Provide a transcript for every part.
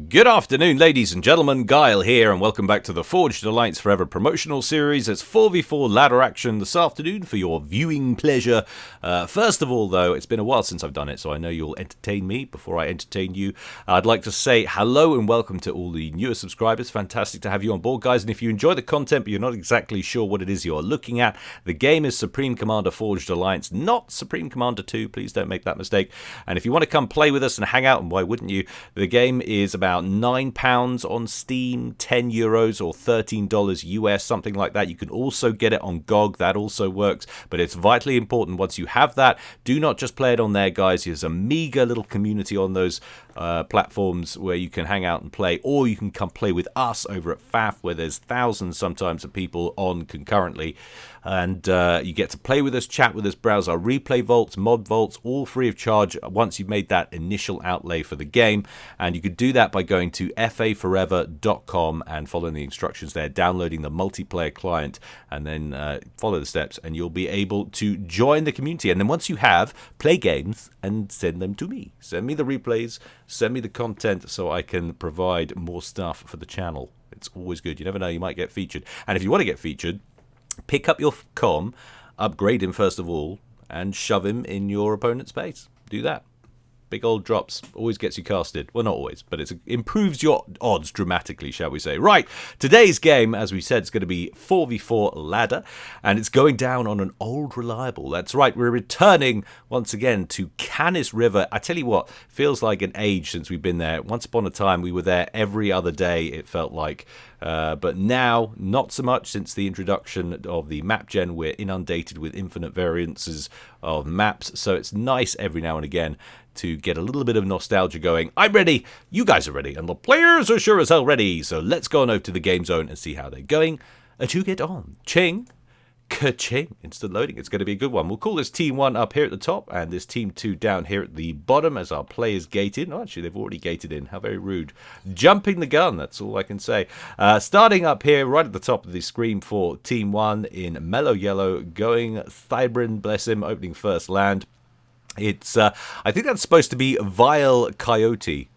Good afternoon, ladies and gentlemen. Guile here, and welcome back to the Forged Alliance Forever promotional series. It's 4v4 ladder action this afternoon for your viewing pleasure. First of all, though, it's been a while since I've done it, so I know you'll entertain me before I entertain you. I'd like to say hello and welcome to all the newer subscribers. Fantastic to have you on board, guys. And if you enjoy the content, but you're not exactly sure what it is you're looking at, the game is Supreme Commander Forged Alliance, not Supreme Commander 2. Please don't make that mistake. And if you want to come play with us and hang out, and why wouldn't you, the game is about £9 on Steam, €10 or $13 US, something like that. You can also get it on GOG, that also works, but it's vitally important once you have that, do not just play it on there, guys. There's a meager little community on those platforms where you can hang out and play, or you can come play with us over at FAF, where there's thousands sometimes of people on concurrently, and you get to play with us, chat with us, browse our replay vaults, mod vaults, all free of charge once you've made that initial outlay for the game. And you could do that by going to faforever.com and following the instructions there, downloading the multiplayer client, and then follow the steps, and you'll be able to join the community. And then once you have, play games and send them to me. Send me the replays, send me the content so I can provide more stuff for the channel. It's always good. You never know, you might get featured. And if you want to get featured, pick up your comm, upgrade him first of all, and shove him in your opponent's base. Do that. Big old drops always gets you casted. Well, not always, but it improves your odds dramatically, shall we say. Right, today's game, as we said, is going to be 4v4 ladder, and it's going down on an old reliable. That's right, we're returning once again to Canis River. I tell you what, feels like an age since we've been there. Once upon a time, we were there every other day, it felt like. But now, not so much since the introduction of the map gen. We're inundated with infinite variances of maps, so it's nice every now and again to get a little bit of nostalgia going. I'm ready, you guys are ready, and the players are sure as hell ready. So let's go on over to the game zone and see how they're going. To get on, ching, ka-ching, instant loading. It's going to be a good one. We'll call this Team 1 up here at the top, and this Team 2 down here at the bottom as our players gate in. Oh, actually, they've already gated in. How very rude. Jumping the gun, that's all I can say. Starting up here, right at the top of the screen for Team 1 in mellow yellow, going Thybrin, bless him, opening first land. It's, I think that's supposed to be Vile Coyote.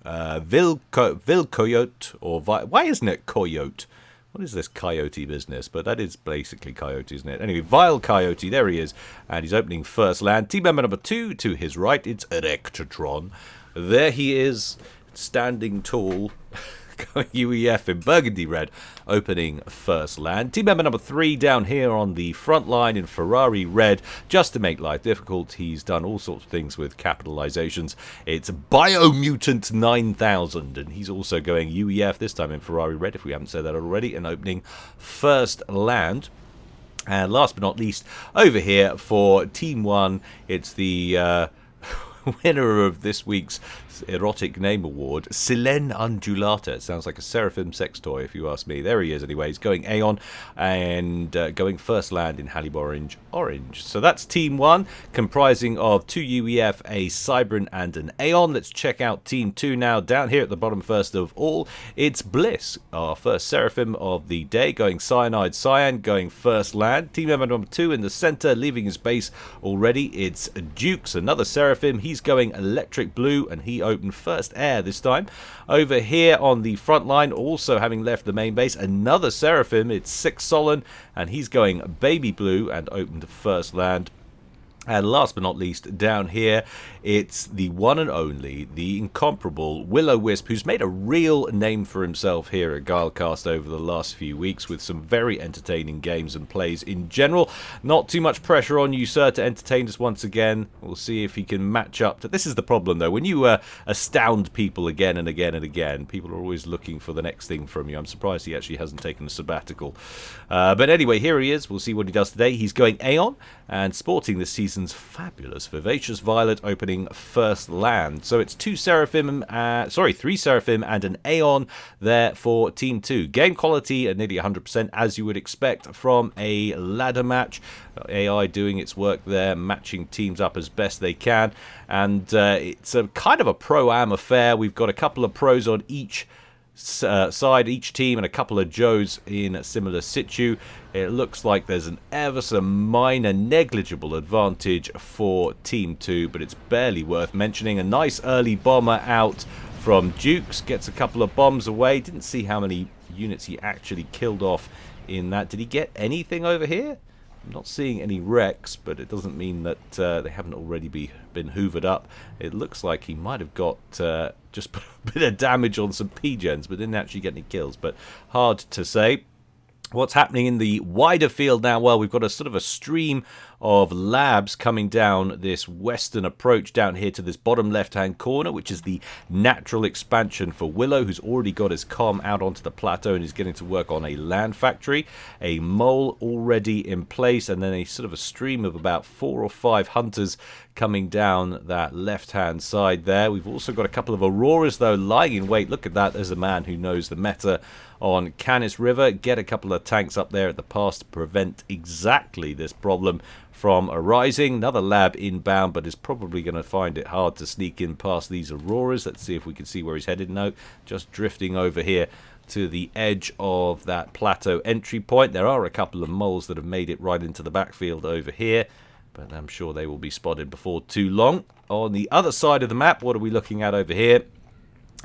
Vil Coyote, or why isn't it Coyote? What is this coyote business? But that is basically coyote, isn't it? Anyway, Vile Coyote, there he is. And he's opening first land. Team member number 2 to his right, it's Erectatron. There he is, standing tall. Going UEF in burgundy red, opening first land. Team member number 3 down here on the front line in Ferrari red, just to make life difficult. He's done all sorts of things with capitalizations. It's Biomutant 9000, and he's also going UEF, this time in Ferrari red, if we haven't said that already, and opening first land. And last but not least, over here for Team 1, it's the winner of this week's erotic name award, Silene Undulata. It sounds like a seraphim sex toy, if you ask me. There he is anyway. He's going Aeon and going first land in Halib Orange. So that's Team 1, comprising of 2 UEF, a Cybrin and an Aeon. Let's check out Team 2 now. Down here at the bottom first of all, it's Bliss, our first seraphim of the day, going Cyanide Cyan, going first land. Team member number 2 in the center, leaving his base already. It's Dukes, another seraphim. He's going Electric Blue, and he opened first air this time. Over here on the front line, also having left the main base, another seraphim. It's Six Solon, and he's going Baby Blue and opened first land. And last but not least, down here, it's the one and only, the incomparable Will-O-Wisp, who's made a real name for himself here at Guilecast over the last few weeks with some very entertaining games and plays in general. Not too much pressure on you, sir, to entertain us once again. We'll see if he can match up to... This is the problem, though. When you astound people again and again and again, people are always looking for the next thing from you. I'm surprised he actually hasn't taken a sabbatical. But anyway, here he is. We'll see what he does today. He's going Aeon and sporting this season's fabulous Vivacious Violet, opening first land. So it's 3 Seraphim and an Aeon there for Team 2. Game quality at nearly 100%, as you would expect from a ladder match. AI doing its work there, matching teams up as best they can. And it's a kind of a pro-am affair. We've got a couple of pros on each side, each team, and a couple of Joes in a similar situ. It looks like there's an ever so minor negligible advantage for Team 2, but it's barely worth mentioning. A nice early bomber out from Dukes. Gets a couple of bombs away. Didn't see how many units he actually killed off in that. Did he get anything over here? I'm not seeing any wrecks, but it doesn't mean that they haven't already been hoovered up. It looks like he might have got just put a bit of damage on some P-gens, but didn't actually get any kills. But hard to say. What's happening in the wider field now? Well, we've got a sort of a stream of labs coming down this western approach down here to this bottom left-hand corner, which is the natural expansion for Willow, who's already got his comm out onto the plateau and is getting to work on a land factory. A mole already in place, and then a sort of a stream of about 4 or 5 hunters coming down that left-hand side there. We've also got a couple of Auroras, though, lying in wait. Look at that. There's a man who knows the meta on Canis River. Get a couple of tanks up there at the pass to prevent exactly this problem from arising. Another lab inbound, but is probably going to find it hard to sneak in past these Auroras. Let's see if we can see where he's headed. No, just drifting over here to the edge of that plateau entry point. There are a couple of moles that have made it right into the backfield over here, but I'm sure they will be spotted before too long. On the other side of the map, what are we looking at over here?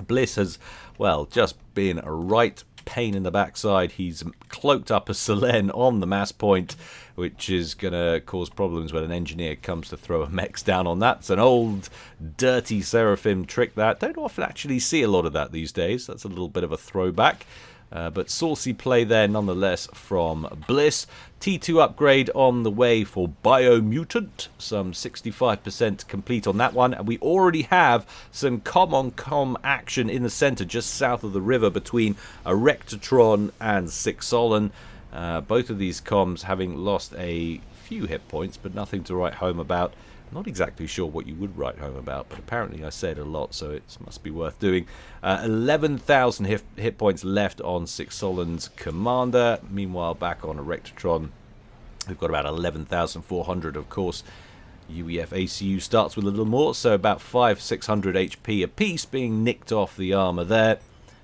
Bliss has, well, just been a right pain in the backside. He's cloaked up a Selene on the mass point, which is going to cause problems when an engineer comes to throw a mechs down on that. It's an old, dirty Seraphim trick that don't often actually see a lot of that these days. That's a little bit of a throwback. But saucy play there nonetheless from Bliss. T2 upgrade on the way for Biomutant. Some 65% complete on that one. And we already have some comm-on-comm action in the center just south of the river between Erectatron and Sixolin. Both of these comms having lost a few hit points, but nothing to write home about. Not exactly sure what you would write home about, but apparently I said a lot, so it must be worth doing. 11,000 hit points left on Sixolin's commander. Meanwhile, back on Erectatron, we've got about 11,400, of course. UEF ACU starts with a little more, so about 500-600 HP apiece being nicked off the armor there.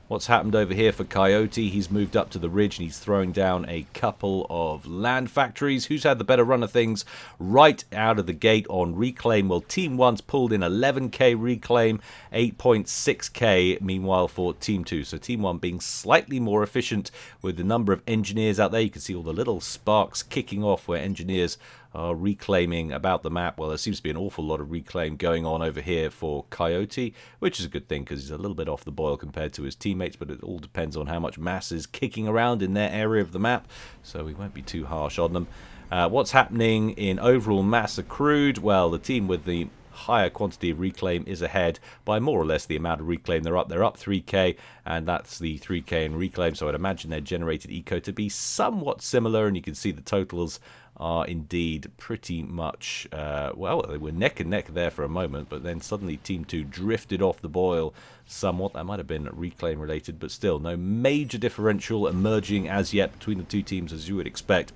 What's happened over here for Coyote? He's moved up to the ridge and he's throwing down a couple of land factories. Who's had the better run of things right out of the gate on reclaim? Well, Team 1's pulled in 11k reclaim, 8.6k meanwhile for Team 2. So Team 1 being slightly more efficient with the number of engineers out there. You can see all the little sparks kicking off where engineers are reclaiming about the map. Well, there seems to be an awful lot of reclaim going on over here for Coyote, which is a good thing because he's a little bit off the boil compared to his teammates, but it all depends on how much mass is kicking around in their area of the map, so we won't be too harsh on them. What's happening in overall mass accrued? Well, the team with the higher quantity of reclaim is ahead by more or less the amount of reclaim they're up. They're up 3k, and that's the 3k in reclaim, so I'd imagine their generated eco to be somewhat similar, and you can see the totals are indeed pretty much, well, they were neck and neck there for a moment, but then suddenly Team 2 drifted off the boil somewhat. That might have been reclaim related, but still no major differential emerging as yet between the two teams, as you would expect,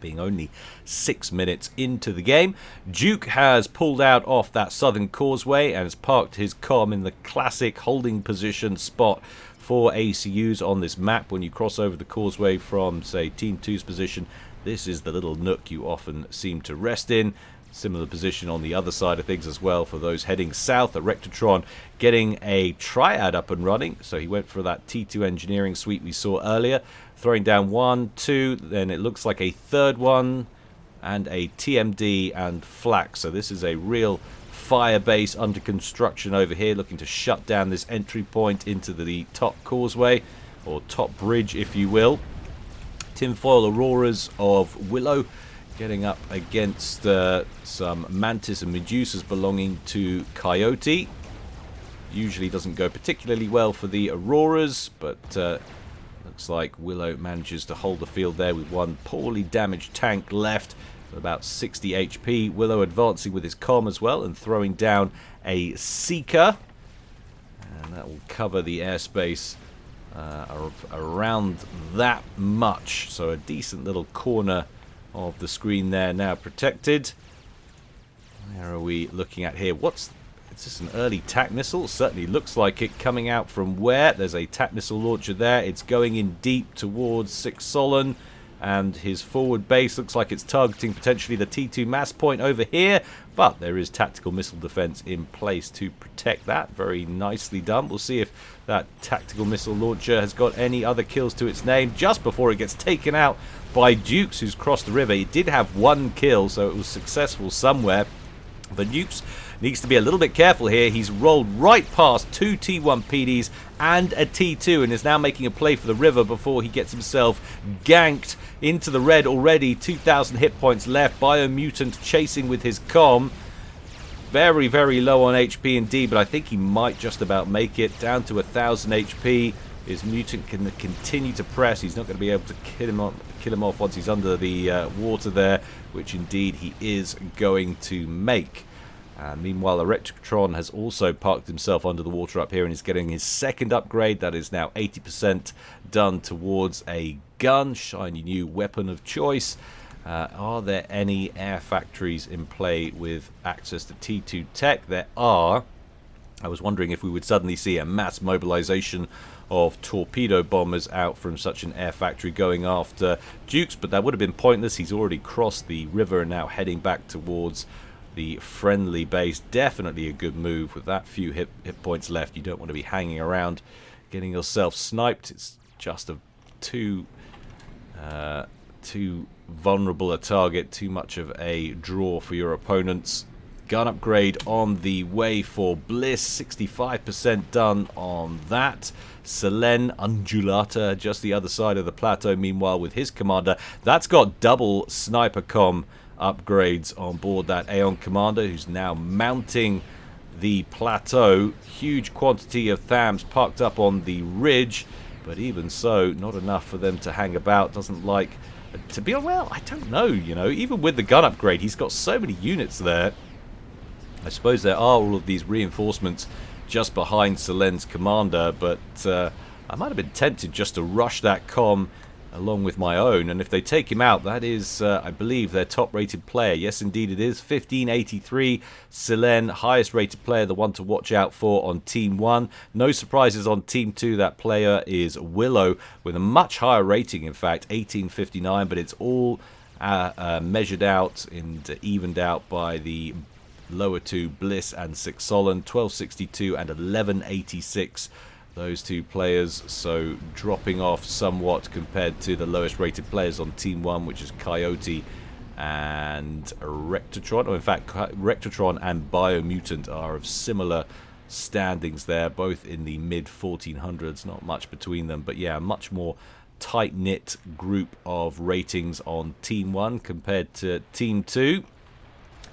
being only 6 minutes into the game. Duke has pulled out off that southern causeway and has parked his comm in the classic holding position spot for ACUs on this map. When you cross over the causeway from, say, Team 2's position, this is the little nook you often seem to rest in. Similar position on the other side of things as well for those heading south. Erectatron getting a triad up and running. So he went for that T2 engineering suite we saw earlier. Throwing down 1, 2, then it looks like a third one, and a TMD and flak. So this is a real fire base under construction over here, looking to shut down this entry point into the top causeway, or top bridge if you will. Tinfoil Auroras of Willow getting up against some Mantis and Medusas belonging to Coyote. Usually doesn't go particularly well for the Auroras, but looks like Willow manages to hold the field there with one poorly damaged tank left with about 60 HP. Willow advancing with his comm as well and throwing down a Seeker, and that will cover the airspace around that much, so a decent little corner of the screen there now protected. Where are we looking at here? Is this an early TAC missile? Certainly looks like it, coming out from where? There's a TAC missile launcher there. It's going in deep towards Sixolin, and his forward base looks like it's targeting potentially the T2 mass point over here. but there is tactical missile defense in place to protect that. Very nicely done. We'll see if that tactical missile launcher has got any other kills to its name just before it gets taken out by Dukes, who's crossed the river. It did have one kill, so it was successful somewhere. But Dukes needs to be a little bit careful here. He's rolled right past two T1 PDs and a T2 and is now making a play for the river before he gets himself ganked into the red already. 2,000 hit points left. Biomutant chasing with his comm. Very, very low on HP indeed, but I think he might just about make it. Down to 1,000 HP. His mutant can continue to press. He's not going to be able to kill him off once he's under the water there, which indeed he is going to make. Meanwhile, Electrotron has also parked himself under the water up here and is getting his second upgrade. That is now 80% done towards a gun, shiny new weapon of choice. Are there any air factories in play with access to T2 tech? There are. I was wondering if we would suddenly see a mass mobilization of torpedo bombers out from such an air factory going after Dukes, but that would have been pointless. He's already crossed the river and now heading back towards the friendly base. Definitely a good move with that few hit points left. You don't want to be hanging around getting yourself sniped. It's just too vulnerable a target, too much of a draw for your opponents. Gun upgrade on the way for Bliss, 65% done on that. Selen Undulata just the other side of the plateau, meanwhile with his commander. That's got double sniper comm upgrades on board that Aeon commander, who's now mounting the plateau. Huge quantity of THAMs parked up on the ridge, but even so, not enough for them to hang about. Doesn't like to be, well, I don't know, you know, even with the gun upgrade, he's got so many units there. I suppose there are all of these reinforcements just behind Selen's commander, but I might have been tempted just to rush that comm along with my own, and if they take him out, that is, I believe, their top-rated player. Yes, indeed it is. 1583, Selen, highest-rated player, the one to watch out for on Team 1. No surprises on Team 2. That player is Willow, with a much higher rating, in fact, 1859, but it's all measured out and evened out by the lower two, Bliss and Sixolin, 1262 and 1186. Those two players, so dropping off somewhat compared to the lowest rated players on Team 1, which is Coyote and Rectotron. Oh, in fact, Rectotron and Biomutant are of similar standings there, both in the mid-1400s, not much between them. But yeah, much more tight-knit group of ratings on Team 1 compared to Team 2.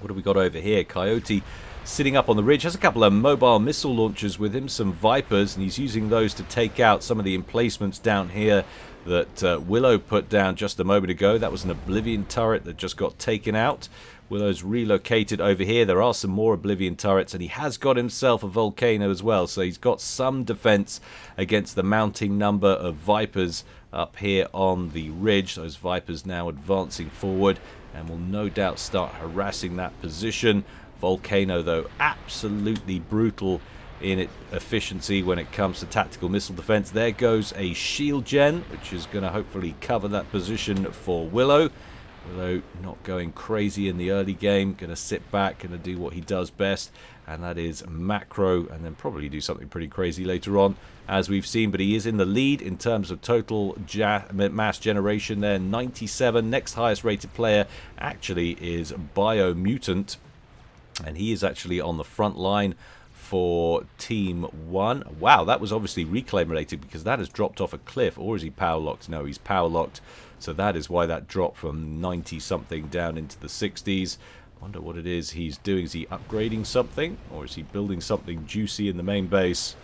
What have we got over here? Coyote sitting up on the ridge, has a couple of mobile missile launchers with him, some Vipers, and he's using those to take out some of the emplacements down here that Willow put down just a moment ago. That was an Oblivion turret that just got taken out. Willow's relocated over here. There are some more Oblivion turrets, and he has got himself a Volcano as well, so he's got some defense against the mounting number of Vipers up here on the ridge. Those Vipers now advancing forward and will no doubt start harassing that position. Volcano, though, absolutely brutal in its efficiency when it comes to tactical missile defense. There goes a shield gen, which is going to hopefully cover that position for Willow. Willow not going crazy in the early game, going to sit back, going to do what he does best, and that is macro, and then probably do something pretty crazy later on, as we've seen. But he is in the lead in terms of total mass generation there, 97. Next highest rated player actually is Biomutant, and he is actually on the front line for Team 1. Wow, that was obviously reclaim related, because that has dropped off a cliff. Or is he power locked? No, he's power locked. So that is why that dropped from 90 something down into the 60s. Wonder what it is he's doing. Is he upgrading something, or is he building something juicy in the main base?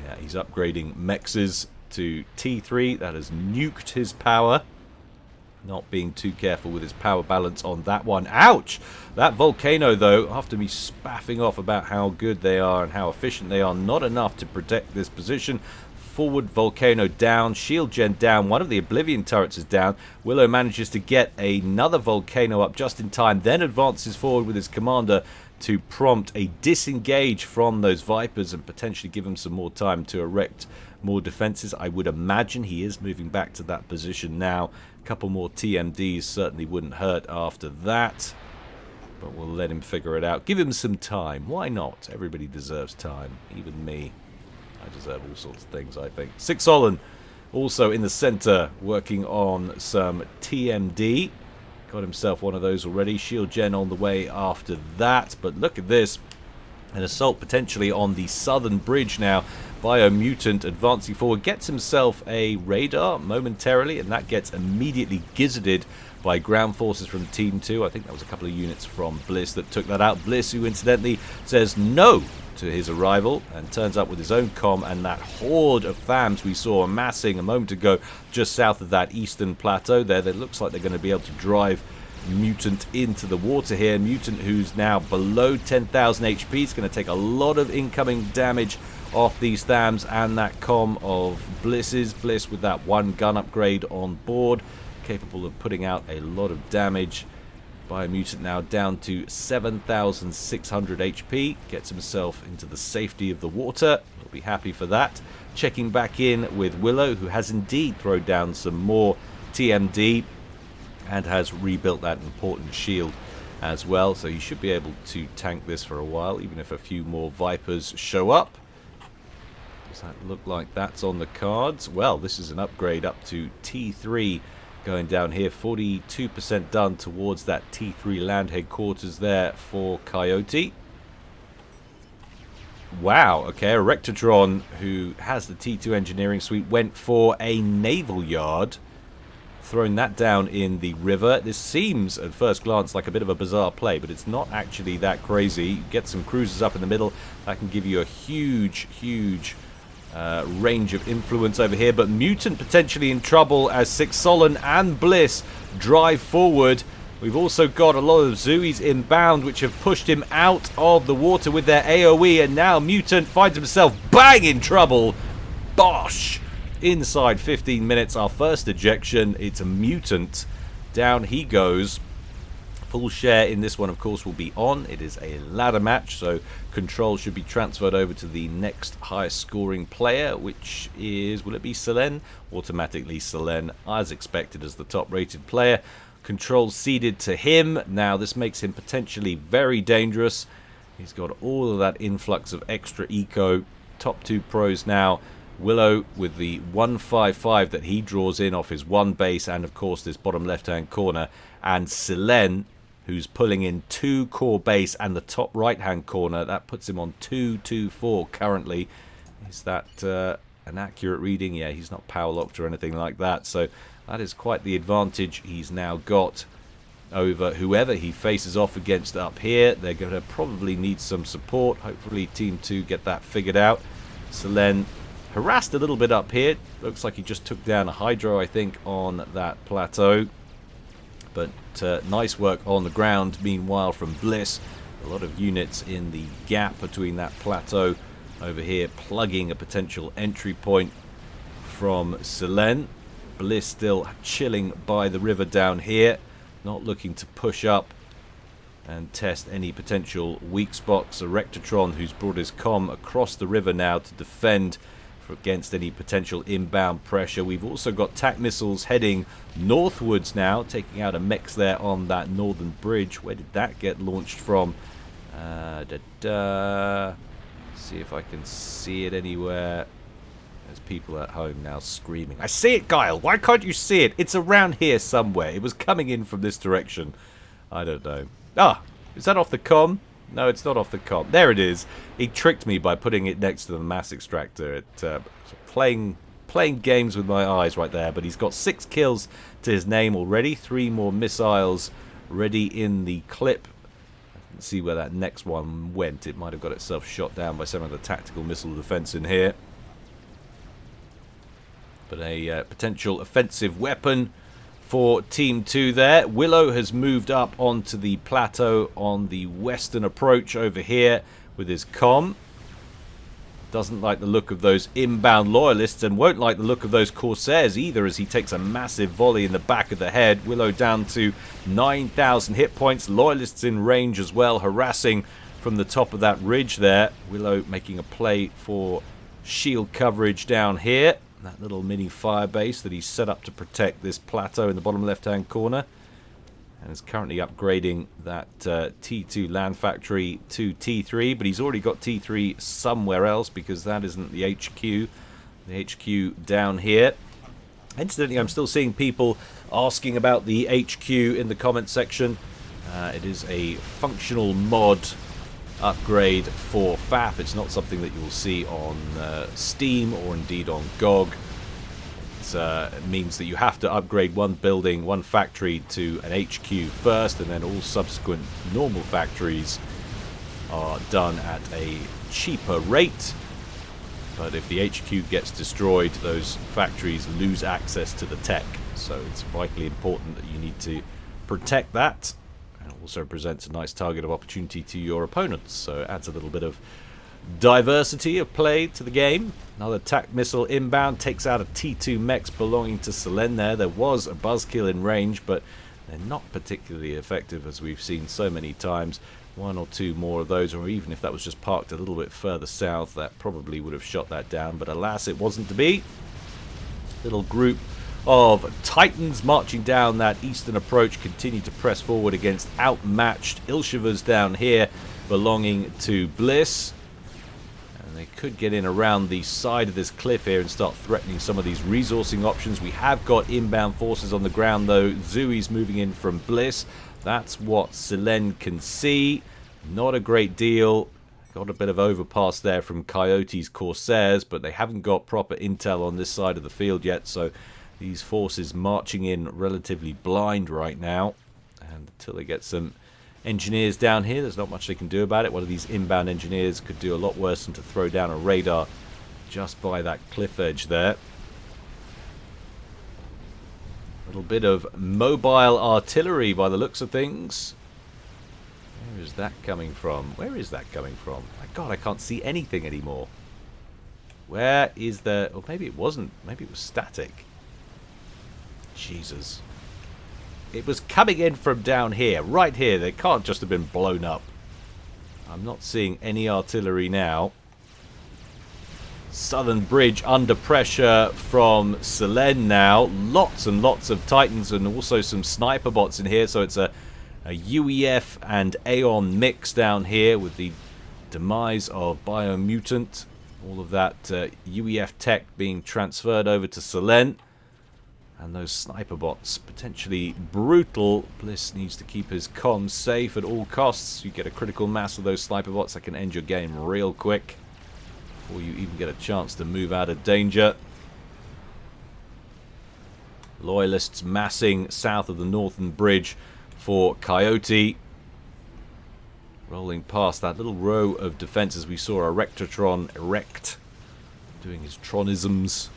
Yeah, he's upgrading mexes to T3. That has nuked his power. Not being too careful with his power balance on that one. Ouch! That Volcano, though, after me spaffing off about how good they are and how efficient they are, not enough to protect this position. Forward Volcano down, shield gen down, one of the Oblivion turrets is down. Willow manages to get another Volcano up just in time, then advances forward with his commander to prompt a disengage from those Vipers and potentially give him some more time to erect more defenses. I would imagine he is moving back to that position now. A couple more TMDs certainly wouldn't hurt after that. But we'll let him figure it out. Give him some time. Why not? Everybody deserves time. Even me. I deserve all sorts of things, I think. Six Solon also in the center working on some TMD. Got himself one of those already. Shield gen on the way after that. But look at this. An assault potentially on the southern bridge now. Biomutant advancing forward. Gets himself a radar momentarily. And that gets immediately gizzarded by ground forces from Team 2. I think that was a couple of units from Bliss that took that out. Bliss, who incidentally says no to his arrival and turns up with his own comm, and that horde of FAMs we saw amassing a moment ago just south of that eastern plateau there. That looks like they're going to be able to drive Mutant into the water here. Mutant, who's now below 10,000 HP, is going to take a lot of incoming damage off these FAMs and that comm of Bliss's. Bliss with that one gun upgrade on board, capable of putting out a lot of damage. Biomutant now down to 7,600 HP. Gets himself into the safety of the water. He'll be happy for that. Checking back in with Willow, who has indeed thrown down some more TMD and has rebuilt that important shield as well. So he should be able to tank this for a while, even if a few more Vipers show up. Does that look like that's on the cards? Well, this is an upgrade up to T3 going down here. 42% done towards that T3 land headquarters there for Coyote. Wow, okay, a Rectatron, who has the T2 engineering suite, went for a naval yard, throwing that down in the river. This seems at first glance like a bit of a bizarre play, but it's not actually that crazy. You get some cruisers up in the middle, that can give you a huge range of influence over here. But Mutant potentially in trouble as Six Solon and Bliss drive forward. We've also got a lot of Zuis inbound, which have pushed him out of the water with their AoE, and now Mutant finds himself bang in trouble. Bosh! Inside 15 minutes, our first ejection. It's a Mutant. Down he goes. Full share in this one, of course, will be on. It is a ladder match, so control should be transferred over to the next highest scoring player, which is, will it be Selene? Automatically Selene, as expected, as the top rated player. Control ceded to him. Now this makes him potentially very dangerous. He's got all of that influx of extra eco. Top two pros now. Willow with the 155 that he draws in off his one base, and of course this bottom left hand corner, and Selene, who's pulling in 2 core base and the top right hand corner. That puts him on 224 currently. Is that an accurate reading? Yeah, he's not power locked or anything like that, so that is quite the advantage he's now got over whoever he faces off against up here. They're going to probably need some support. Hopefully Team 2 get that figured out. Selene harassed a little bit up here. Looks like he just took down a Hydro, I think, on that plateau. But nice work on the ground, meanwhile, from Bliss. A lot of units in the gap between that plateau over here, plugging a potential entry point from Selene. Bliss still chilling by the river down here, not looking to push up and test any potential weak spots. A Rectatron, who's brought his comm across the river now to defend against any potential inbound pressure. We've also got TAC missiles heading northwards now, taking out a mech there on that northern bridge. Where did that get launched from? See if I can see it anywhere. There's people at home now screaming. I see it, Guile! Why can't you see it? It's around here somewhere. It was coming in from this direction. I don't know. Ah! Is that off the comm? No, it's not off the comm. There it is. He tricked me by putting it next to the mass extractor. Playing games with my eyes right there. But he's got 6 kills to his name already. 3 more missiles ready in the clip. Let's see where that next one went. It might have got itself shot down by some of the tactical missile defense in here. But a potential offensive weapon for Team 2 there. Willow has moved up onto the plateau on the western approach over here with his comm. Doesn't like the look of those inbound loyalists, and won't like the look of those Corsairs either, as he takes a massive volley in the back of the head. Willow down to 9,000 hit points. Loyalists in range as well, harassing from the top of that ridge there. Willow making a play for shield coverage down here. That little mini fire base that he's set up to protect this plateau in the bottom left hand corner. and is currently upgrading that T2 land factory to T3, but he's already got T3 somewhere else because that isn't the HQ. The HQ down here. Incidentally, I'm still seeing people asking about the HQ in the comment section. It is a functional mod upgrade for FAF. It's not something that you will see on Steam or indeed on GOG. It means that you have to upgrade one building, one factory to an HQ first, and then all subsequent normal factories are done at a cheaper rate. But if the HQ gets destroyed, those factories lose access to the tech. So it's vitally important that you need to protect that. And it also presents a nice target of opportunity to your opponents. So it adds a little bit of diversity of play to the game. Another TAC missile inbound takes out a T2 mechs belonging to Selene there. There was a buzzkill in range, but they're not particularly effective, as we've seen so many times. One or two more of those, or even if that was just parked a little bit further south, that probably would have shot that down, but alas, it wasn't to be. Little group of Titans marching down that eastern approach continue to press forward against outmatched Ilshivas down here belonging to Bliss. And they could get in around the side of this cliff here and start threatening some of these resourcing options. We have got inbound forces on the ground though. Zui's moving in from Bliss. That's what Selene can see. Not a great deal. Got a bit of overpass there from Coyote's Corsairs, but they haven't got proper intel on this side of the field yet, so these forces marching in relatively blind right now. And until they get some engineers down here, there's not much they can do about it. One of these inbound engineers could do a lot worse than to throw down a radar just by that cliff edge there. Little bit of mobile artillery by the looks of things. Where is that coming from? Where is that coming from? My God, I can't see anything anymore. Where is the... Or maybe it wasn't. Maybe it was static. Jesus. It was coming in from down here. Right here. They can't just have been blown up. I'm not seeing any artillery now. Southern Bridge under pressure from Selene now. Lots and lots of Titans and also some sniper bots in here. So it's a UEF and Aeon mix down here with the demise of Biomutant. All of that UEF tech being transferred over to Selene. And those sniper bots potentially brutal. Bliss needs to keep his comms safe at all costs. You get a critical mass of those sniper bots that can end your game real quick before you even get a chance to move out of danger. Loyalists massing south of the northern bridge for Coyote. Rolling past that little row of defenses, we saw a Rectotron erect, doing his tronisms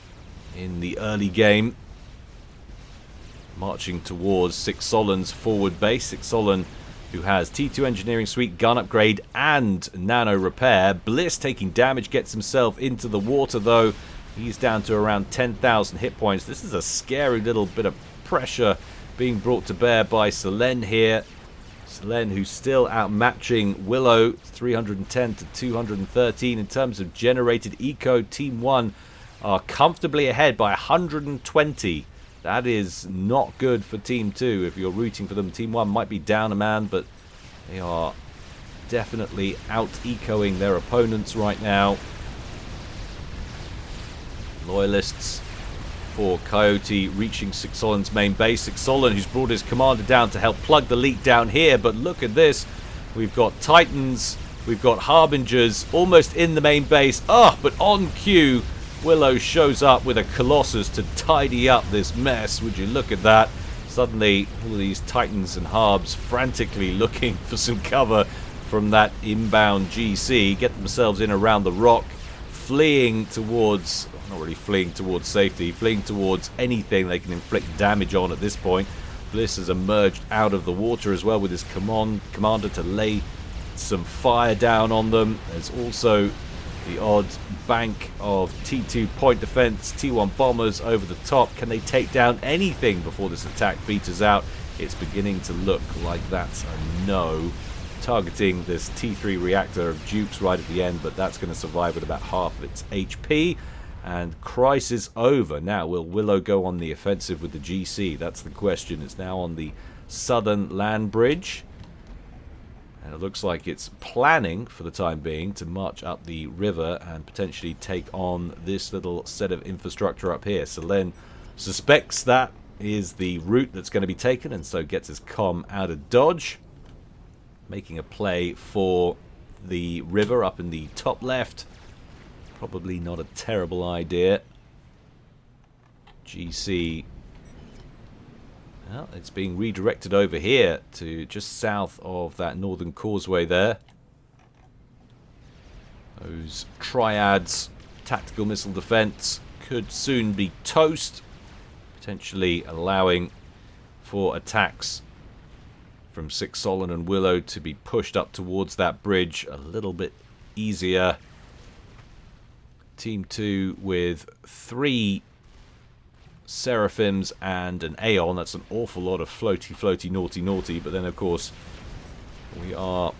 in the early game. Marching towards Six Solen's forward base. Six Solen, who has T2 Engineering Suite, gun upgrade, and nano repair. Bliss taking damage, gets himself into the water though. He's down to around 10,000 hit points. This is a scary little bit of pressure being brought to bear by Selene here. Selene, who's still outmatching Willow, 310 to 213 in terms of generated eco. Team 1 are comfortably ahead by 120. That is not good for Team 2 if you're rooting for them. Team 1 might be down a man, but they are definitely out-ecoing their opponents right now. Loyalists for Coyote reaching Six Solen's main base. Six Solen, who's brought his commander down to help plug the leak down here. But look at this. We've got Titans, we've got Harbingers almost in the main base. But on cue, Willow shows up with a Colossus to tidy up this mess. Would you look at that? Suddenly, all of these Titans and Harbs frantically looking for some cover from that inbound GC. Get themselves in around the rock, fleeing towards... Not really fleeing towards safety, fleeing towards anything they can inflict damage on at this point. Bliss has emerged out of the water as well with his commander to lay some fire down on them. There's also the odd bank of T2 point defense, T1 bombers over the top. Can they take down anything before this attack peters out? It's beginning to look like that's a no. Targeting this T3 reactor of Dukes right at the end, but that's going to survive at about half of its HP. And crisis over. Now, will Willow go on the offensive with the GC? That's the question. It's now on the southern land bridge. And it looks like it's planning, for the time being, to march up the river and potentially take on this little set of infrastructure up here. Selene suspects that is the route that's going to be taken, and so gets his comm out of dodge. Making a play for the river up in the top left. Probably not a terrible idea. GC... well, it's being redirected over here to just south of that northern causeway there. Those triads, tactical missile defense, could soon be toast, potentially allowing for attacks from Six Solon and Willow to be pushed up towards that bridge a little bit easier. Team 2 with 3 Seraphims and an Aeon. That's an awful lot of floaty, naughty. But then, of course, we are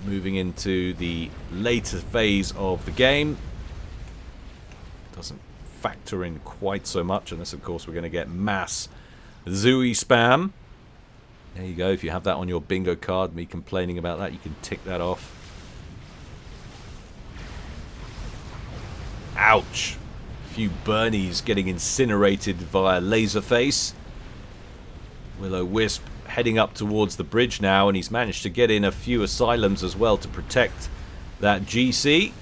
moving into the later phase of the game. Doesn't factor in quite so much, unless, of course, we're going to get mass Zooey spam. There you go. If you have that on your bingo card, me complaining about that, you can tick that off. Ouch. Few Bernies getting incinerated via Laserface. Will-O-Wisp heading up towards the bridge now, and he's managed to get in a few asylums as well to protect that GC.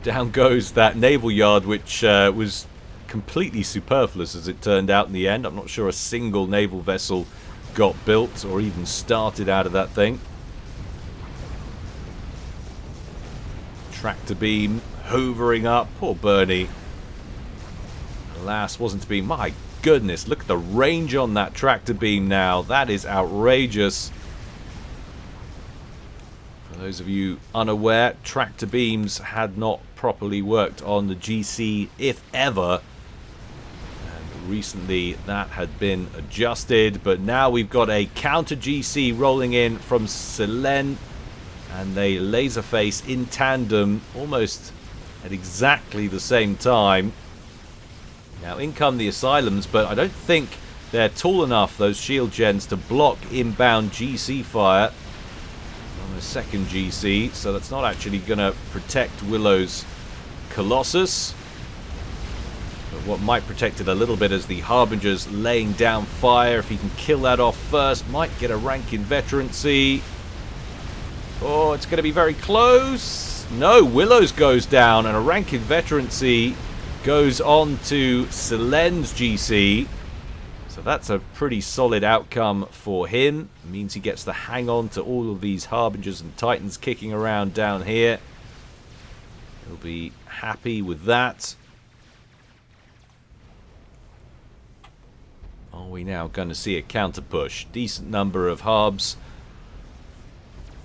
Down goes that naval yard, which was completely superfluous as it turned out in the end. I'm not sure a single naval vessel got built or even started out of that thing. Tractor beam hoovering up. Poor Bernie. Alas, wasn't to be. My goodness, look at the range on that tractor beam now. That is outrageous. For those of you unaware, tractor beams had not properly worked on the GC, if ever. And recently that had been adjusted, but now we've got a counter GC rolling in from Selene, and they Laserface in tandem, almost at exactly the same time. Now in come the asylums, but I don't think they're tall enough, those shield gens, to block inbound GC fire on the second GC, so that's not actually going to protect Willow's Colossus. But what might protect it a little bit is the Harbingers laying down fire. If he can kill that off first, might get a rank in veterancy. Oh, it's going to be very close. No, Willow's goes down, and a rank in veterancy goes on to Selene's GC. So that's a pretty solid outcome for him. It means he gets to hang on to all of these Harbingers and Titans kicking around down here. He'll be happy with that. Are we now going to see a counter push? Decent number of Harbs,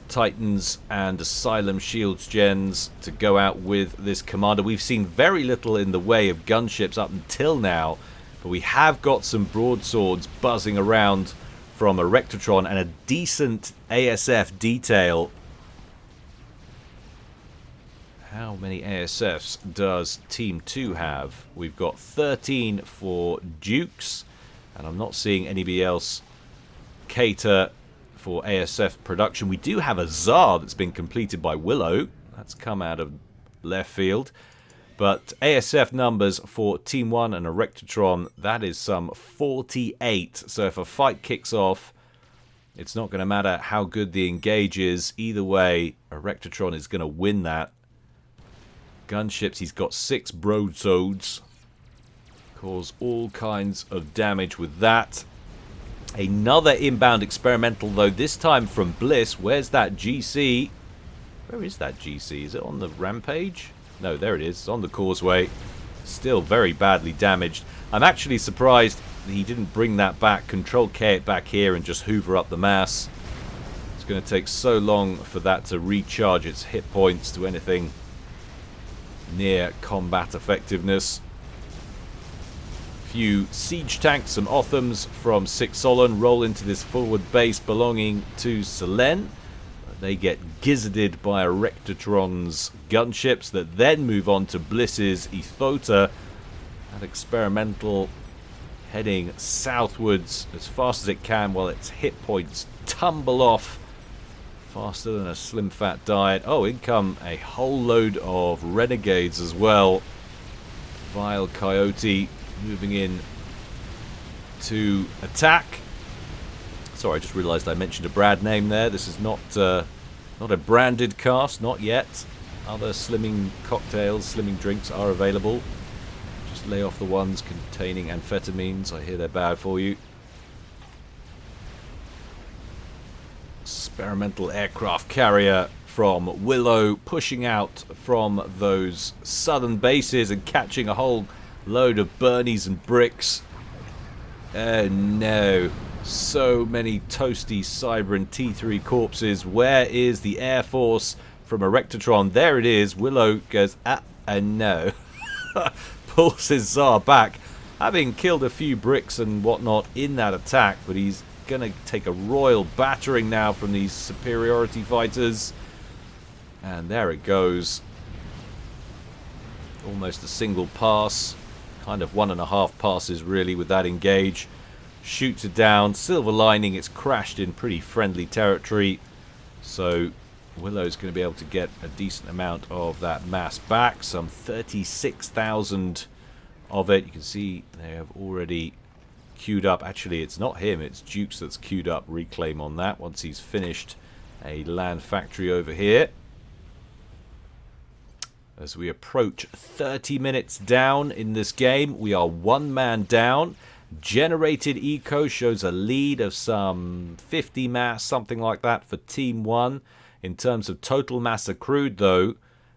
Titans and Asylum Shields gens to go out with this commander. We've seen very little in the way of gunships up until now, but we have got some broadswords buzzing around from a Rectotron and a decent ASF detail. How many ASFs does Team 2 have? We've got 13 for Dukes, and I'm not seeing anybody else cater for ASF production. We do have a Tsar that's been completed by Willow. That's come out of left field. But ASF numbers for Team 1 and a Rectotron, that is some 48. So if a fight kicks off, it's not going to matter how good the engage is. Either way, a Rectotron is going to win that. Gunships, he's got 6 broadswords. Cause all kinds of damage with that. Another inbound experimental, though, this time from Bliss. Where's that GC? Where is that GC? Is it on the Rampage? No, there it is. It's on the causeway. Still very badly damaged. I'm actually surprised he didn't bring that back, Control K it back here and just hoover up the mass. It's going to take so long for that to recharge its hit points to anything near combat effectiveness. Few siege tanks, some Othams from Six Solon roll into this forward base belonging to Selene. They get gizzarded by a Rectotron's gunships that then move on to Bliss's Ethota. That experimental heading southwards as fast as it can while its hit points tumble off faster than a slim fat diet. Oh, in come a whole load of renegades as well. Vile Coyote moving in to attack. Sorry, I just realised I mentioned a brand name there. This is not a branded cast, not yet. Other slimming cocktails, slimming drinks are available. Just lay off the ones containing amphetamines. I hear they're bad for you. Experimental aircraft carrier from Willow pushing out from those southern bases and catching a whole load of Bernies and bricks. Oh no. So many toasty Cybran T3 corpses. Where is the Air Force from Erectatron? There it is. Willow goes, no. Pulls his Tsar back, having killed a few bricks and whatnot in that attack, but he's going to take a royal battering now from these superiority fighters. And there it goes. Almost a single pass. Kind of 1.5 passes really with that engage. Shoots it down. Silver lining, it's crashed in pretty friendly territory. So Willow's going to be able to get a decent amount of that mass back. Some 36,000 of it. You can see they have already queued up. Actually, it's not him. It's Dukes that's queued up reclaim on that once he's finished a land factory over here. As we approach 30 minutes down in this game, we are 1 man down. Generated eco shows a lead of some 50 mass, something like that for Team 1. In terms of total mass accrued, though,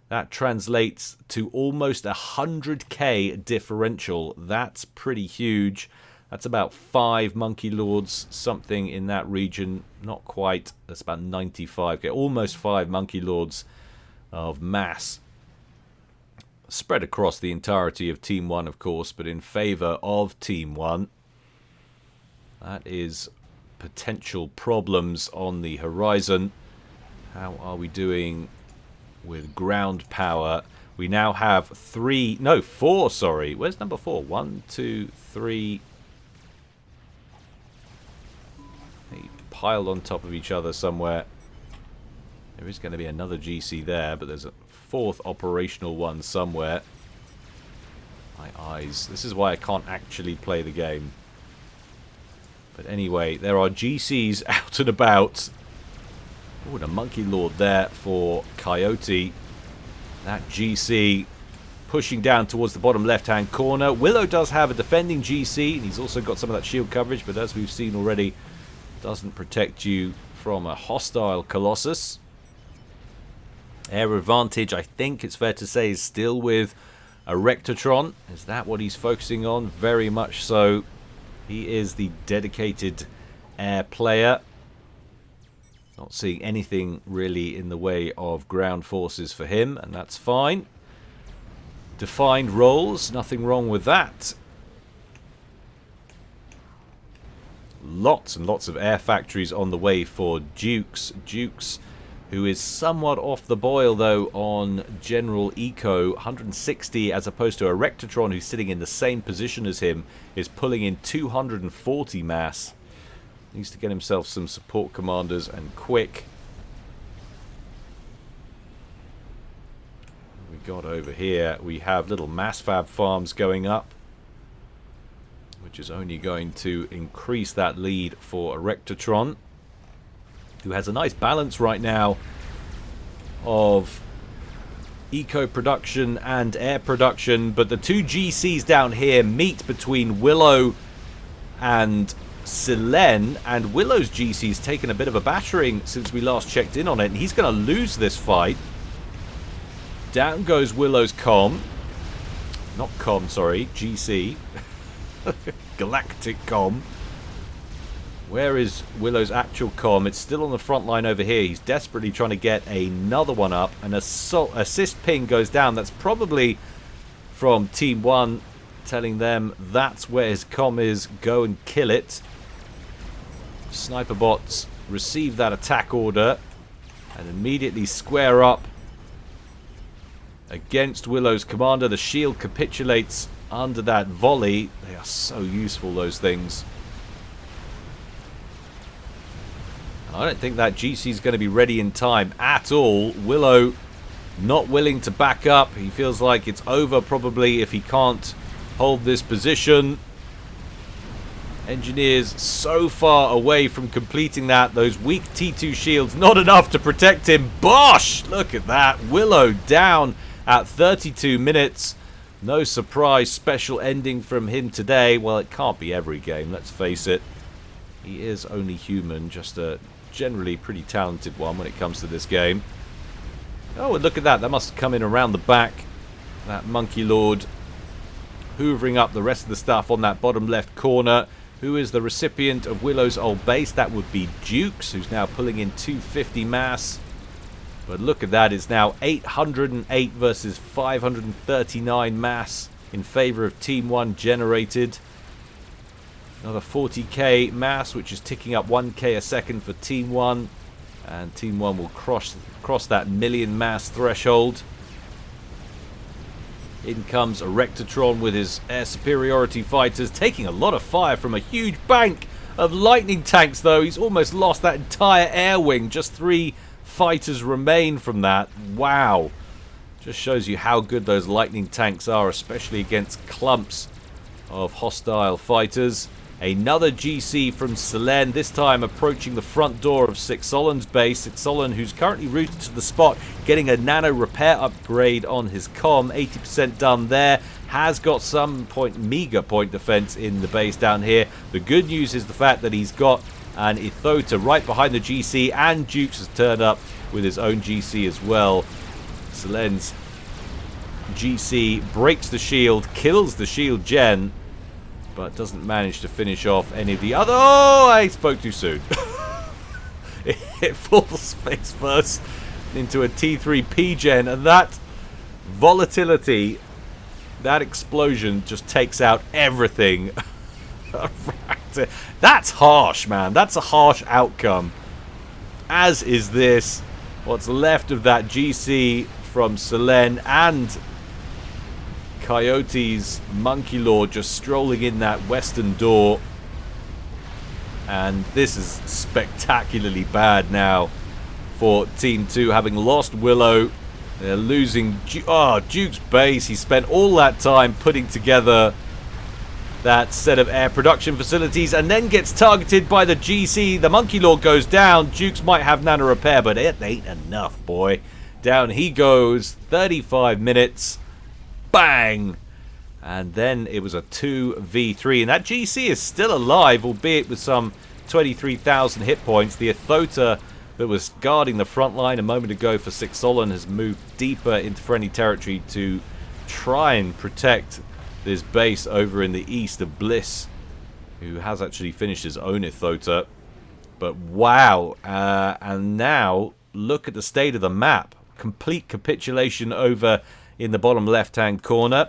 that translates to almost 100k differential. That's pretty huge. That's about 5 Monkey Lords, something in that region. Not quite. That's about 95k. Almost 5 Monkey Lords of mass. Spread across the entirety of Team 1, of course, but in favour of Team 1. That is potential problems on the horizon. How are we doing with ground power? We now have 4, sorry. Where's number 4? 1, 2, 3. They piled on top of each other somewhere. There is going to be another GC there, but there's a 4th operational one somewhere. My eyes. This is why I can't actually play the game. But anyway, there are GCs out and about. Oh, and a Monkey Lord there for Coyote. That GC pushing down towards the bottom left-hand corner. Willow does have a defending GC, and he's also got some of that shield coverage, but as we've seen already, doesn't protect you from a hostile Colossus. Air advantage, I think it's fair to say, is still with Erectatron. Is that what he's focusing on? Very much so. He is the dedicated air player. Not seeing anything really in the way of ground forces for him, and that's fine. Defined roles, nothing wrong with that. Lots and lots of air factories on the way for Dukes. Dukes, who is somewhat off the boil, though, on general eco. 160, as opposed to Erectatron, who's sitting in the same position as him, is pulling in 240 mass. Needs to get himself some support commanders, and quick. We got over here, we have little mass fab farms going up, which is only going to increase that lead for Erectatron, who has a nice balance right now of eco production and air production. But the 2 GCs down here meet between Willow and Silen, and Willow's GC's taken a bit of a battering since we last checked in on it, and he's going to lose this fight. Down goes Willow's comm. Not comm, sorry, GC. Galactic comm. Where is Willow's actual comm? It's still on the front line over here. He's desperately trying to get another one up. An assist ping goes down. That's probably from Team 1 telling them that's where his comm is. Go and kill it. Sniper bots receive that attack order and immediately square up against Willow's commander. The shield capitulates under that volley. They are so useful, those things. And I don't think that GC is going to be ready in time at all. Willow not willing to back up. He feels like it's over probably if he can't hold this position. Engineers so far away from completing that. Those weak T2 shields, not enough to protect him. Bosh! Look at that. Willow down at 32 minutes. No surprise special ending from him today. Well, it can't be every game, let's face it. He is only human, just a generally pretty talented one when it comes to this game. Oh, and look at that. That must have come in around the back. That Monkey Lord hoovering up the rest of the stuff on that bottom left corner. Who is the recipient of Willow's old base? That would be Dukes, who's now pulling in 250 mass. But look at that, it's now 808 versus 539 mass in favor of Team 1 generated. Another 40k mass, which is ticking up 1k a second for Team 1. And Team 1 will cross that million mass threshold. In comes Erectatron with his air superiority fighters, taking a lot of fire from a huge bank of lightning tanks, though. He's almost lost that entire air wing. Just 3 fighters remain from that. Wow. Just shows you how good those lightning tanks are, especially against clumps of hostile fighters. Another GC from Selen, this time approaching the front door of Sixolan's base. Sixolan, who's currently routed to the spot, getting a nano repair upgrade on his comm. 80% done there. Has got some meager point defense in the base down here. The good news is the fact that he's got an Ithota right behind the GC, and Dukes has turned up with his own GC as well. Selen's GC breaks the shield, kills the shield gen, but doesn't manage to finish off any of the other... Oh, I spoke too soon. It hit full face first into a T3P gen, and that volatility, that explosion just takes out everything. That's harsh, man. That's a harsh outcome. As is this. What's left of that GC from Selen, and Coyote's Monkey Lord just strolling in that western door. And this is spectacularly bad now for Team 2, having lost Willow. They're losing Duke's base. He spent all that time putting together that set of air production facilities, and then gets targeted by the GC. The Monkey Lord goes down. Dukes might have nano repair, but it ain't enough, boy. Down he goes. 35 minutes. Bang! And then it was a 2v3, and that GC is still alive, albeit with some 23,000 hit points. The Ithota that was guarding the front line a moment ago for Sixolan has moved deeper into friendly territory to try and protect this base over in the east of Bliss, who has actually finished his own Ithota. But wow, and now look at the state of the map. Complete capitulation over in the bottom left hand corner.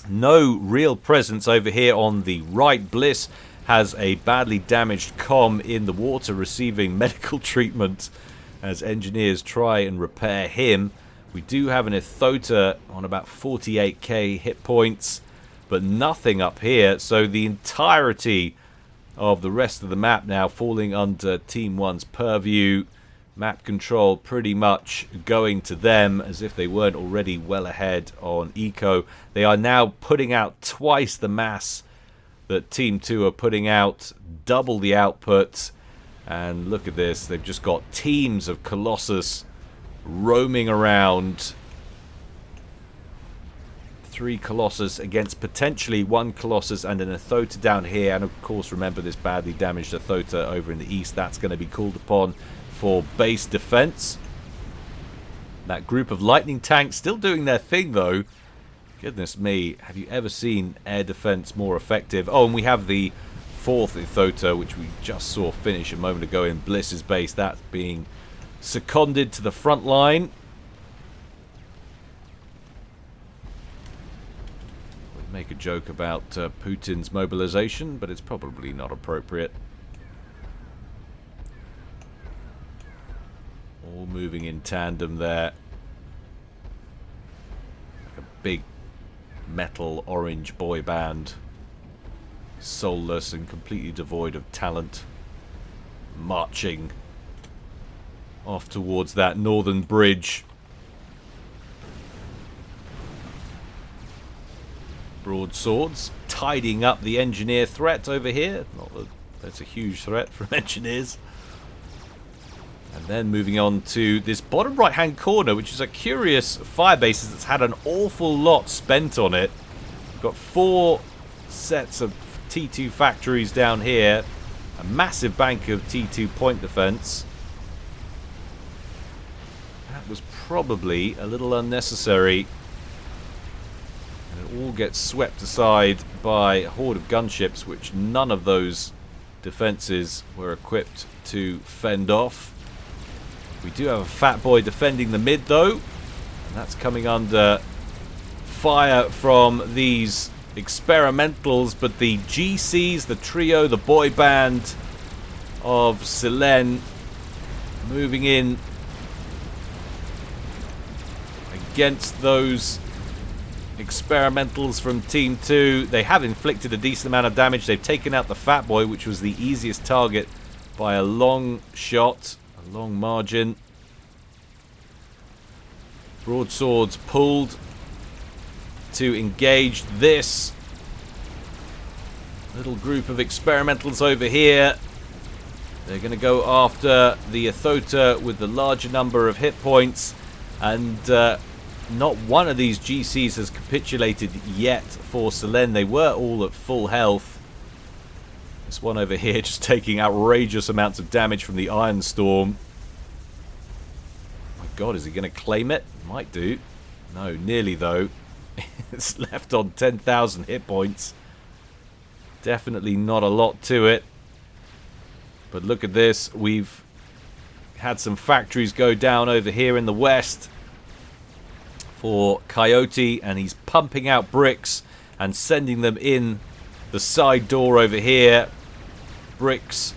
No real presence over here on the right. Bliss has a badly damaged comm in the water, receiving medical treatment as engineers try and repair him. We do have an Ithota on about 48k hit points, but nothing up here. So the entirety of the rest of the map now falling under Team 1's purview. Map control pretty much going to them, as if they weren't already well ahead on eco. They are now putting out twice the mass that Team 2 are putting out, double the output. And look at this, they've just got teams of Colossus roaming around. 3 Colossus against potentially 1 Colossus and an Ithota down here. And of course, remember this badly damaged Ithota over in the east. That's going to be called upon for base defense. That group of lightning tanks still doing their thing, though. Goodness me, have you ever seen air defense more effective? Oh, and we have the 4th Ithota, which we just saw finish a moment ago in Bliss's base. That's being seconded to the front line. Would make a joke about Putin's mobilization, but it's probably not appropriate. All moving in tandem there. Like a big metal orange boy band, soulless and completely devoid of talent, marching off towards that northern bridge. Broadswords tidying up the engineer threat over here. Not that that's a huge threat from engineers. And then moving on to this bottom right hand corner, which is a curious firebase that's had an awful lot spent on it. We've got 4 sets of T2 factories down here, a massive bank of T2 point defense. That was probably a little unnecessary. And it all gets swept aside by a horde of gunships, which none of those defenses were equipped to fend off. We do have a fat boy defending the mid though, and that's coming under fire from these experimentals, but the GCs, the trio, the boy band of Selene moving in against those experimentals from Team 2. They have inflicted a decent amount of damage. They've taken out the fat boy, which was the easiest target by a long shot, a long margin. Broadswords pulled to engage this little group of experimentals over here. They're going to go after the Athota with the larger number of hit points, and not one of these GCs has capitulated yet for Selene. They were all at full health. This one over here just taking outrageous amounts of damage from the Iron Storm. My god, is he going to claim it? Might do. No, nearly though. It's left on 10,000 hit points. Definitely not a lot to it. But look at this. We've had some factories go down over here in the west for Coyote, and he's pumping out bricks and sending them in the side door over here. Bricks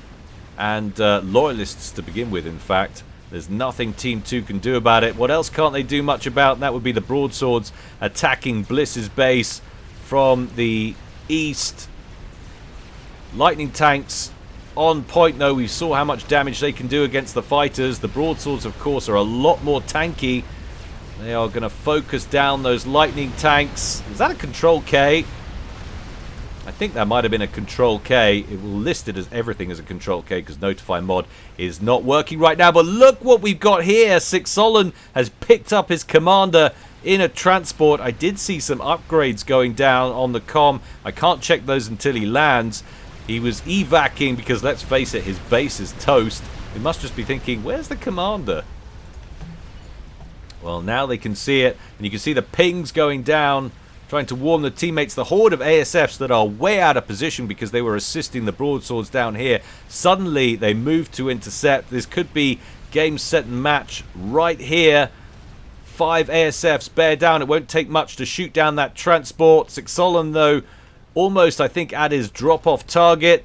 and loyalists to begin with, in fact. There's nothing Team 2 can do about it. What else can't they do much about? That would be the broadswords attacking Bliss's base from the east. Lightning tanks on point though. We saw how much damage they can do against the fighters. The broadswords, of course, are a lot more tanky. They are going to focus down those lightning tanks. Is that a Control K? I think that might have been a Control K. It will list it as everything as a Control K because Notify mod is not working right now. But look what we've got here. Sixolin has picked up his commander in a transport. I did see some upgrades going down on the comm. I can't check those until he lands. He was evacing because, let's face it, his base is toast. He must just be thinking, where's the commander? Well, now they can see it, and you can see the pings going down, trying to warn the teammates. The horde of ASFs that are way out of position because they were assisting the broadswords down here. Suddenly, they move to intercept. This could be game, set, and match right here. 5 ASFs bear down. It won't take much to shoot down that transport. Sixolin, though, almost, I think, at his drop-off target.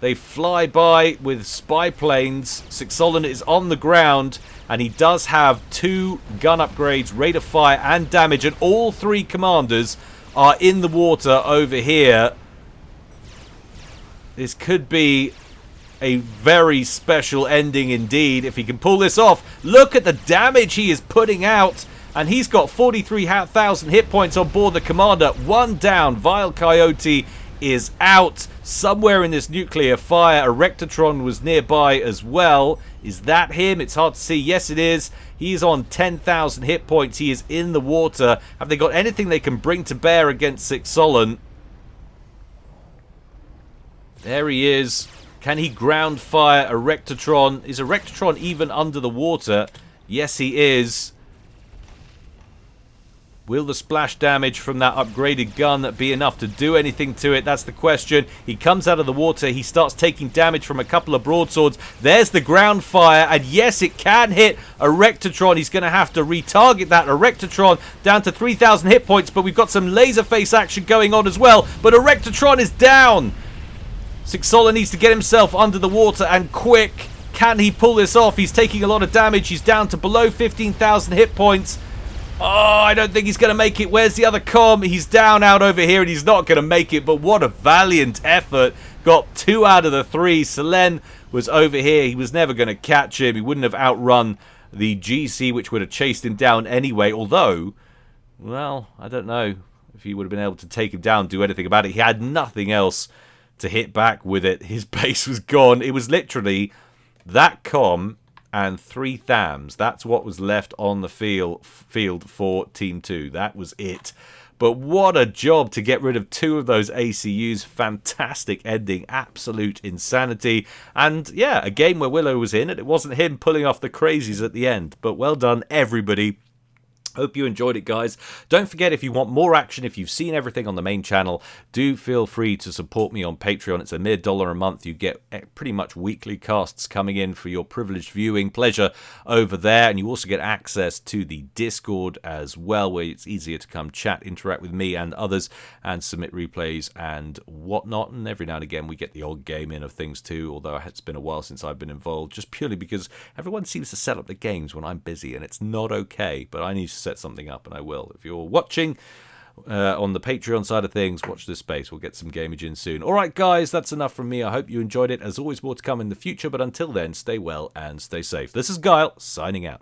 They fly by with spy planes. Sixolin is on the ground, and he does have 2 gun upgrades, rate of fire and damage, and all 3 commanders are in the water over here. This could be a very special ending indeed if he can pull this off. Look at the damage he is putting out, and he's got 43,000 hit points on board the commander. 1 down. Vile Coyote is out. Somewhere in this nuclear fire, a Rectatron was nearby as well. Is that him? It's hard to see. Yes, it is. He is on 10,000 hit points. He is in the water. Have they got anything they can bring to bear against Sixolin? There he is. Can he ground fire a Rectatron? Is a Rectatron even under the water? Yes, he is. Will the splash damage from that upgraded gun be enough to do anything to it? That's the question. He comes out of the water. He starts taking damage from a couple of broadswords. There's the ground fire. And yes, it can hit a Rectatron. He's going to have to retarget that. A Rectatron down to 3,000 hit points. But we've got some laser face action going on as well. But a Rectatron is down. Sixolin needs to get himself under the water and quick. Can he pull this off? He's taking a lot of damage. He's down to below 15,000 hit points. Oh, I don't think he's going to make it. Where's the other com? He's down out over here and he's not going to make it. But what a valiant effort. Got 2 out of the 3. Selen was over here. He was never going to catch him. He wouldn't have outrun the GC, which would have chased him down anyway. Although, well, I don't know if he would have been able to take him down, do anything about it. He had nothing else to hit back with it. His base was gone. It was literally that com and 3 THAMs. That's what was left on the field for Team 2. That was it. But what a job to get rid of 2 of those ACUs. Fantastic ending. Absolute insanity. And yeah, a game where Willow was in, and it wasn't him pulling off the crazies at the end. But well done, everybody. Hope you enjoyed it, guys. Don't forget, if you want more action, if you've seen everything on the main channel, do feel free to support me on Patreon. It's a mere $1 a month. You get pretty much weekly casts coming in for your privileged viewing pleasure over there. And you also get access to the Discord as well, where it's easier to come chat, interact with me and others, and submit replays and whatnot. And every now and again, we get the odd game in of things too, although it's been a while since I've been involved, just purely because everyone seems to set up the games when I'm busy, and it's not okay. But I need to set something up, and I will. If you're watching on the Patreon side of things, watch this space. We'll get some gamage in soon. Alright guys, that's enough from me. I hope you enjoyed it. As always, more to come in the future, but until then, stay well and stay safe. This is Guile, signing out.